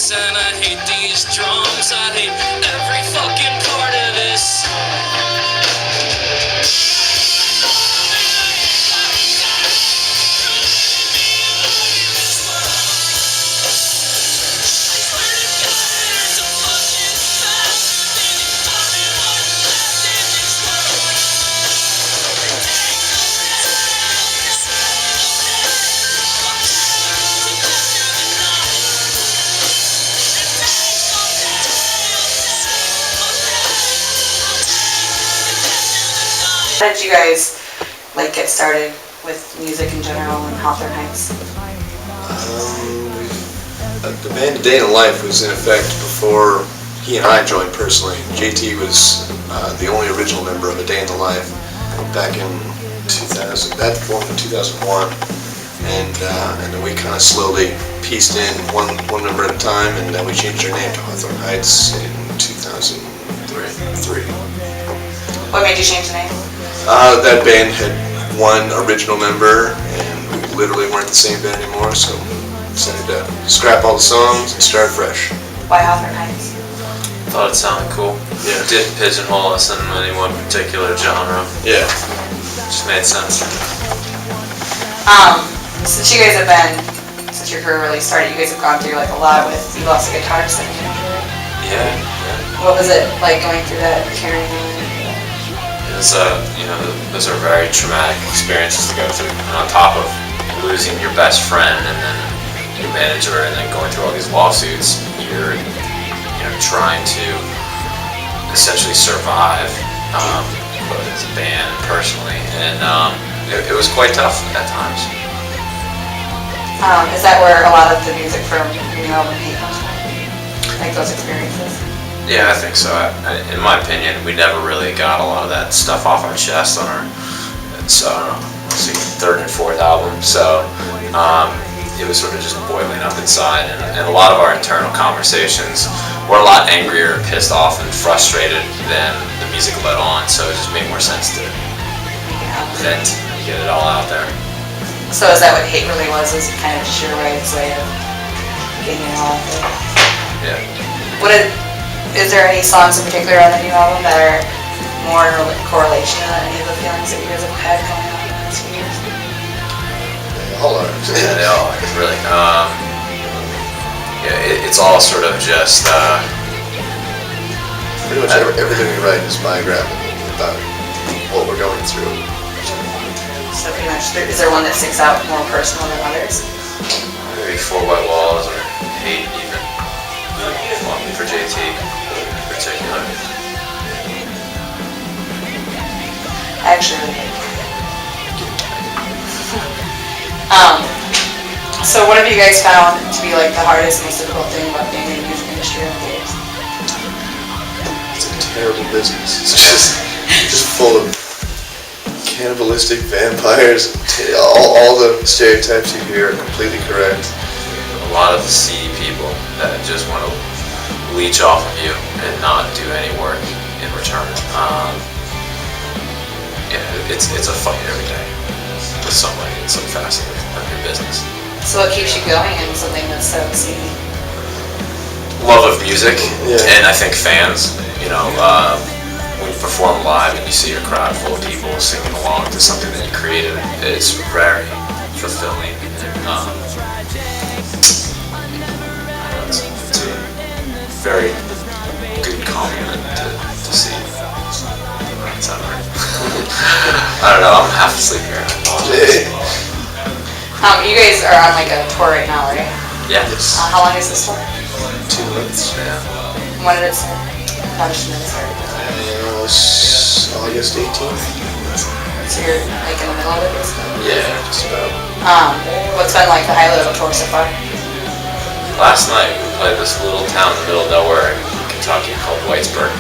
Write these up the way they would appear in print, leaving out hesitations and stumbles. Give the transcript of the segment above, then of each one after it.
this, and I hate these drums. I hate every fucking part of this. How did you guys get started with music in general in Hawthorne Heights? The band Day in the Life was in effect before he and I joined personally. JT was the only original member of A Day in the Life back in 2000. That formed in 2001, and then we kind of slowly pieced in one member at a time, and then we changed our name to Hawthorne Heights in 2003. What made you change the name? That band had one original member, and we literally weren't the same band anymore, so we decided to scrap all the songs and start fresh. Why Hawthorne Heights? Thought it sounded cool. Yeah. Didn't pigeonhole us in any one particular genre. Yeah. Just made sense. Since you guys have been, since your career really started, you guys have gone through a lot with, you lost a guitarist and Yeah. what was it like going through that, carrying on? It was, those are very traumatic experiences to go through. And on top of losing your best friend and then your manager and then going through all these lawsuits, you're trying to essentially survive, both as a band and personally. And it was quite tough at times. Is that where a lot of the music from your album Hate comes from? Like those experiences? Yeah, I think so. In my opinion, we never really got a lot of that stuff off our chest on our third and fourth album. So it was sort of just boiling up inside, and a lot of our internal conversations were a lot angrier, pissed off, and frustrated than the music led on. So it just made more sense to vent and get it all out there. So is that what Hate really was kind of just your right way of getting it all out there? Yeah. Is there any songs in particular on the new album that are more in correlation to any of the feelings that you guys have had going on in the last few years? They all are. Yeah, they all are, really. It's all sort of just... Pretty much everything we write is biographical about what we're going through. So pretty much, is there one that sticks out more personal than others? Maybe 4 White Walls or Hate even. For JT in particular. I actually really like it. So what have you guys found to be the hardest, most difficult thing about being in the music industry over the years? It's a terrible business. It's just full of cannibalistic vampires. All the stereotypes you hear are completely correct. A lot of seedy people that just want to leech off of you and not do any work in return. It's a fight every day with somebody in some facet of your business. So what keeps you going in something that's so seedy? Love of music, Yeah. and I think fans. When you perform live and you see your crowd full of people singing along to something that you created, it's very fulfilling. It's a very good compliment to see. That's not right. I don't know, I'm half asleep here. You guys are on a tour right now, right? Yeah. How long is this tour? 2 months. Yeah. When did it start? How did you know it started? August 18th. So you're in the middle of it, basically? Yeah. Just about. What's been the highlight of the tour so far? Last night we played this little town in the middle of nowhere in Kentucky called Whitesburg.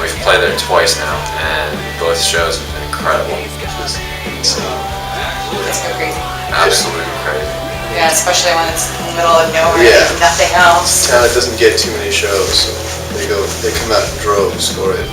We've played there twice now, and both shows have been incredible. It's so crazy. Absolutely crazy. Yeah, especially when it's in the middle of nowhere Yeah. and nothing else. Town that doesn't get too many shows, so they come out in droves for it.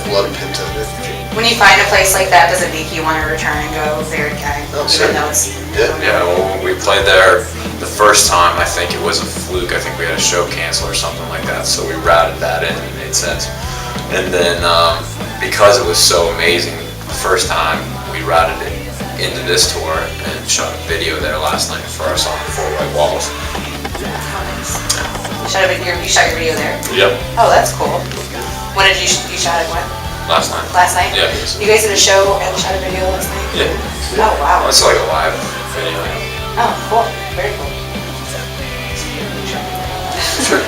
A lot of pent-up energy. When you find a place like that, does it make you want to return and go there again? Oh, even certainly. though it's Yeah. Yeah, well, we played there the first time, I think it was a fluke. I think we had a show cancel or something like that, so we routed that in and it made sense. And then because it was so amazing the first time, we routed it into this tour and shot a video there last night for our song Four White Walls. You shot your video there? Yep. Oh, that's cool. When did you shot it when? Last night. Last night? Yeah. You guys did a show and shot a video last night? Yeah. Oh, wow. It's like a live video. Oh, cool. Very cool. Sure.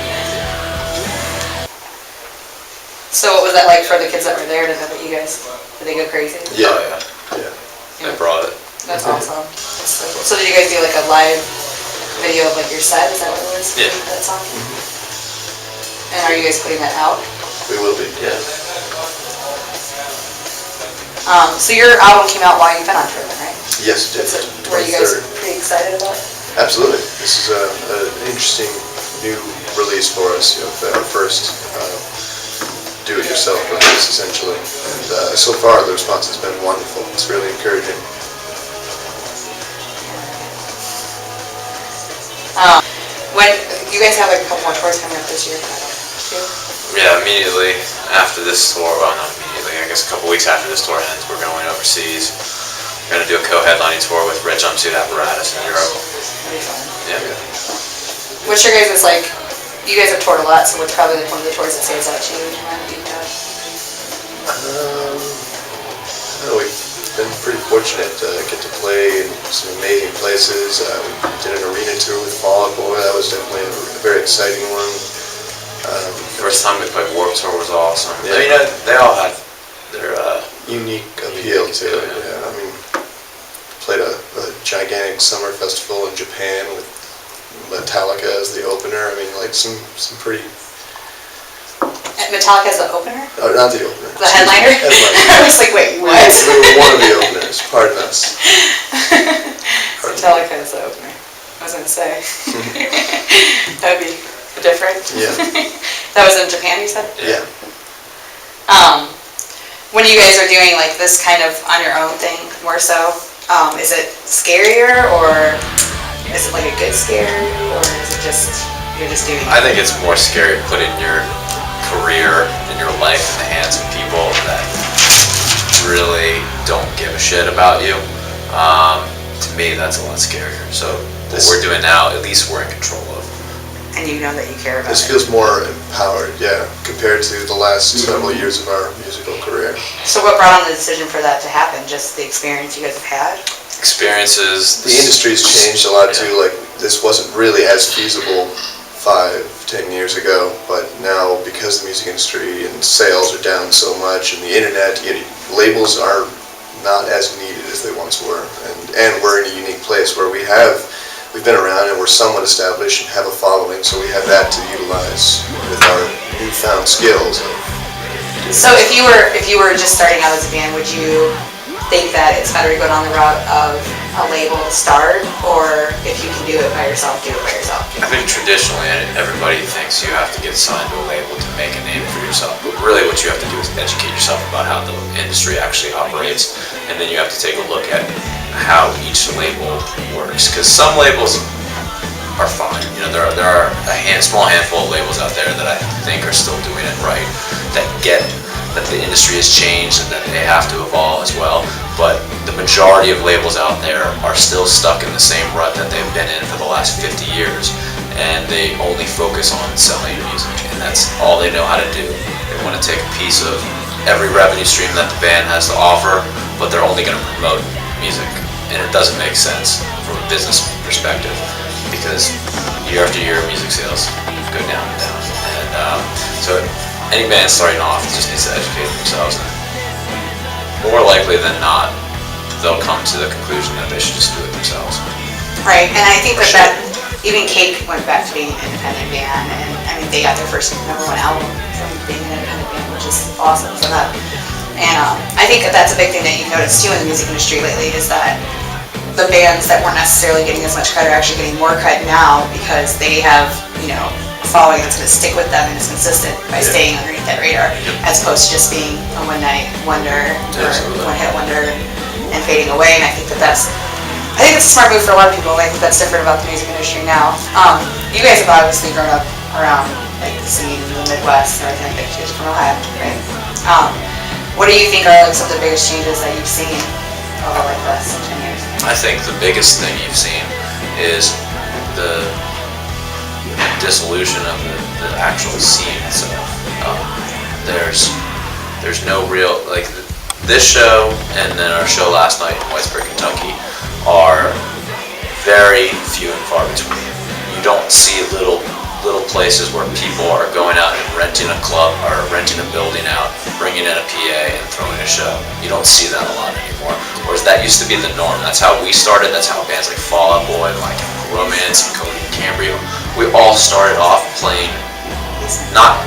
So what was that like for the kids that were there to know that you guys, did they go crazy? Yeah. Oh, yeah. They brought it. That's awesome. That's so cool. So did you guys do like a live video of like your set? Is that what it was? Yeah. That song? And are you guys putting that out? We will be. Yeah. So your album came out while you've been on tour, right? Yes, it did. Were you guys 23rd. pretty excited about it? Absolutely. This is an interesting new release for us. Our first do-it-yourself release, essentially. And so far, the response has been wonderful. It's really encouraging. When you guys have like a couple more tours coming up this year, too? Yeah, immediately after this tour, well, not immediately, I guess a couple weeks after this tour ends, we're going overseas. We're going to do a co-headlining tour with Red Jumpsuit Apparatus in Europe. That'd be fun. Yeah. What's your guys' like, you guys have toured a lot, so what's probably like one of the tours that stands out to you? We've been pretty fortunate to get to play in some amazing places. We did an arena tour with Fall Out Boy. That was definitely a very exciting one. First time we played Warped Tour was awesome. Yeah. I mean, they all had their Unique appeal to it. Yeah. I mean, played a gigantic summer festival in Japan with Metallica as the opener. I mean, like some pretty. Metallica as the opener? Oh, not the opener. The headliner? I was like, wait, what? We were one of the openers. Pardon us. Metallica as the opener. I was gonna say. That'd be different. Yeah. That was in Japan, you said? Yeah. When you guys are doing like this kind of on your own thing, more so, is it scarier or is it like a good scare or is it just, you're just doing it? I think it's more scary putting your career and your life in the hands of people that really don't give a shit about you. To me, that's a lot scarier. So what we're doing now, at least we're in control of. And you know that you care about This it. feels more empowered, yeah, compared to the last several years of our musical career. So what brought on the decision for that to happen? Just the experience you guys have had? Experiences. The industry's changed a lot too. Like, this wasn't really as feasible 5-10 years ago, but now because the music industry and sales are down so much, and the internet, labels are not as needed as they once were, and we're in a unique place where we've been around and we're somewhat established and have a following, so we have that to utilize with our newfound skills. So if you were just starting out as a band, would you think that it's better to go down the route of a label to start, or if you can do it by yourself, do it by yourself? I think traditionally everybody thinks you have to get signed to a label to make a name for yourself, but really what you have to do is educate yourself about how the industry actually operates, and then you have to take a look at how each label works, because some labels are fine. There are a small handful of labels out there that I think are still doing it right, that get that the industry has changed and that they have to evolve as well. But the majority of labels out there are still stuck in the same rut that they've been in for the last 50 years, and they only focus on selling music, and that's all they know how to do. They want to take a piece of every revenue stream that the band has to offer, but they're only going to promote music, and it doesn't make sense from a business perspective, because year after year music sales go down and down, and so any band starting off just needs to educate themselves, and more likely than not they'll come to the conclusion that they should just do it themselves. Right, and I think that even Cake went back to being an independent band, and I mean they got their first #1 album from being an independent band, which is awesome for them. And I think that's a big thing that you've noticed too in the music industry lately, is that the bands that weren't necessarily getting as much credit are actually getting more credit now because they have, a following that's going to stick with them and is consistent by staying underneath that radar, as opposed to just being a one-night wonder or one-hit wonder and fading away. And I think that's I think it's a smart move for a lot of people. I think that's different about the music industry now. You guys have obviously grown up around like the scene in the Midwest and everything like that. You're from Ohio, right? What do you think are like some of the biggest changes that you've seen over like the last 10 years? I think the biggest thing you've seen is the dissolution of the actual scene itself. There's no real, like, this show and then our show last night in Whitesburg, Kentucky are very few and far between. You don't see little places where people are going out and renting a club or renting a building out, bringing in a PA and throwing a show. You don't see that a lot anymore. Whereas that used to be the norm. That's how we started. That's how bands like Fall Out Boy, like Romance, and Cody and Cambria, we all started off playing not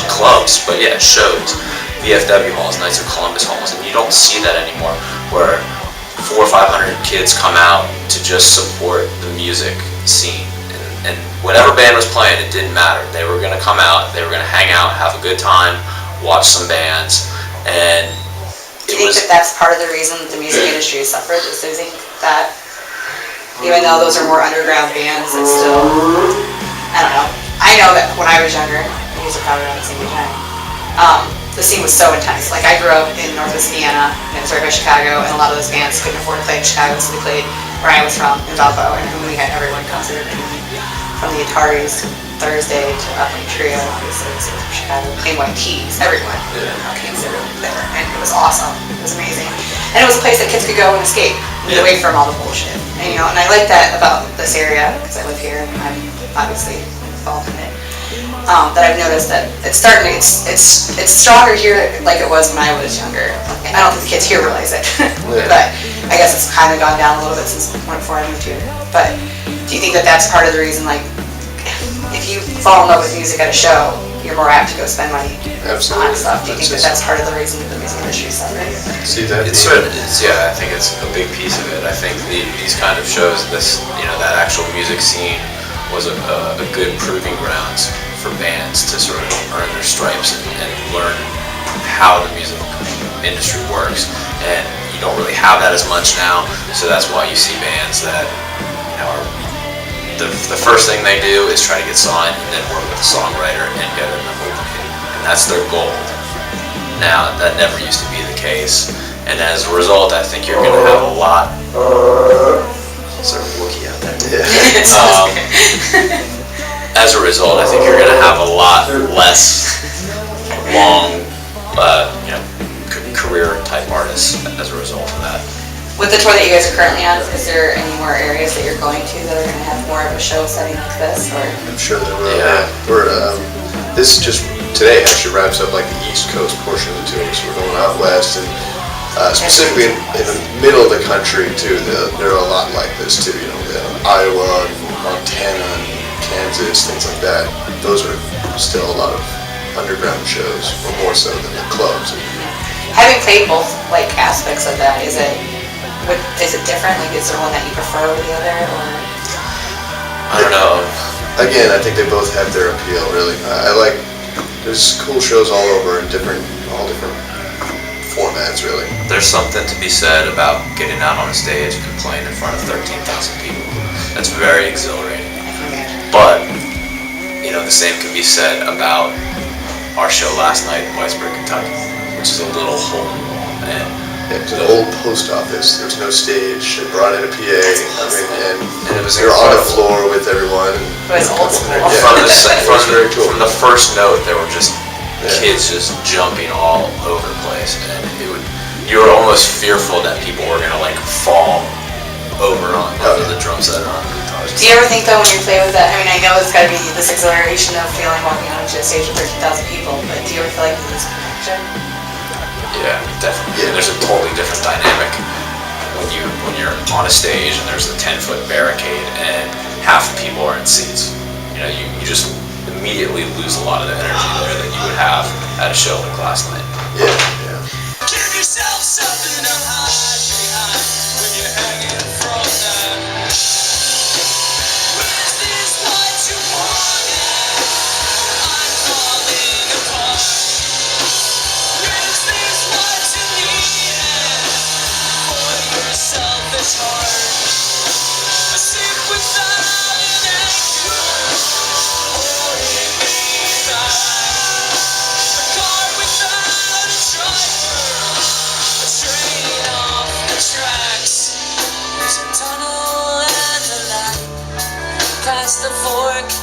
clubs, but yeah, shows. VFW halls, Knights of Columbus halls, and you don't see that anymore, where 400 or 500 kids come out to just support the music scene. And whatever band was playing, it didn't matter. They were going to come out, they were going to hang out, have a good time, watch some bands, and Do you think that that's part of the reason that the music industry has suffered? Is do you think that even though those are more underground bands, it's still, I don't know. I know that when I was younger, we was probably around the same time, the scene was so intense. Like, I grew up in Northwest Indiana, and it was right by Chicago, and a lot of those bands couldn't afford to play in Chicago, so they played where I was from, in Valpo, and we had everyone come through, from the Ataris to Thursday to Uplink Trio, obviously, so from Chicago, Plain White Tees, everyone came through there, and it was awesome. It was amazing. And it was a place that kids could go and escape, and get away from all the bullshit. And, and I like that about this area, because I live here, and I'm obviously involved in it. That I've noticed that it's starting to, it's stronger here like it was when I was younger. I don't think the kids here realize it, but I guess it's kind of gone down a little bit since before I moved here. But do you think that that's part of the reason, like, if you fall in love with music at a show, you're more apt to go spend money on stuff? Do you think that that's part of the reason that the music industry is suffering? See that? Yeah, I think it's a big piece of it. I think these kind of shows, that actual music scene was a good proving grounds for bands to sort of earn their stripes and learn how the music industry works. And you don't really have that as much now, so that's why you see bands that are the first thing they do is try to get signed and then work with a songwriter and get a number one hit, and that's their goal. Now, that never used to be the case, and as a result, I think you're going to have a lot. Is there a Wookiee out there? As a result, I think you're going to have a lot less long, career type artists as a result of that. With the tour that you guys are currently on, is there any more areas that you're going to that are going to have more of a show setting like this? Or I'm sure there will. Yeah. This just today actually wraps up like the East Coast portion of the tour, so we're going out west and specifically in the middle of the country too. There are a lot like this too. Iowa, Montana, Kansas, things like that. Those are still a lot of underground shows, or more so than the clubs. having played both like aspects of that, is it different? Like, is there one that you prefer over the other, or? I don't know. Again, I think they both have their appeal, really. There's cool shows all over in all different formats, really. There's something to be said about getting out on a stage and playing in front of 13,000 people. That's very exhilarating. But, the same can be said about our show last night in Whitesburg, Kentucky, which is a little hole in the wall. It was an old post office. There was no stage. They brought in a PA. And it was on the floor with everyone. It was old school. From the first note, there were just kids just jumping all over the place, and you were almost fearful that people were gonna fall over the drum set or on the guitars. Do you ever think though when you play with that? I mean, I know it's got to be this exhilaration of feeling walking onto a stage with 13,000 people, but do you ever feel like there's this connection? Yeah, definitely. Yeah. There's a totally different dynamic when you're on a stage and there's a 10-foot barricade and half the people are in seats. You just immediately lose a lot of the energy there that you would have at a show like last night. Yeah. Give yourself something to hide behind when you're hanging from them. Is this what you wanted? I'm falling apart. Is this what you needed for your selfish heart? the fork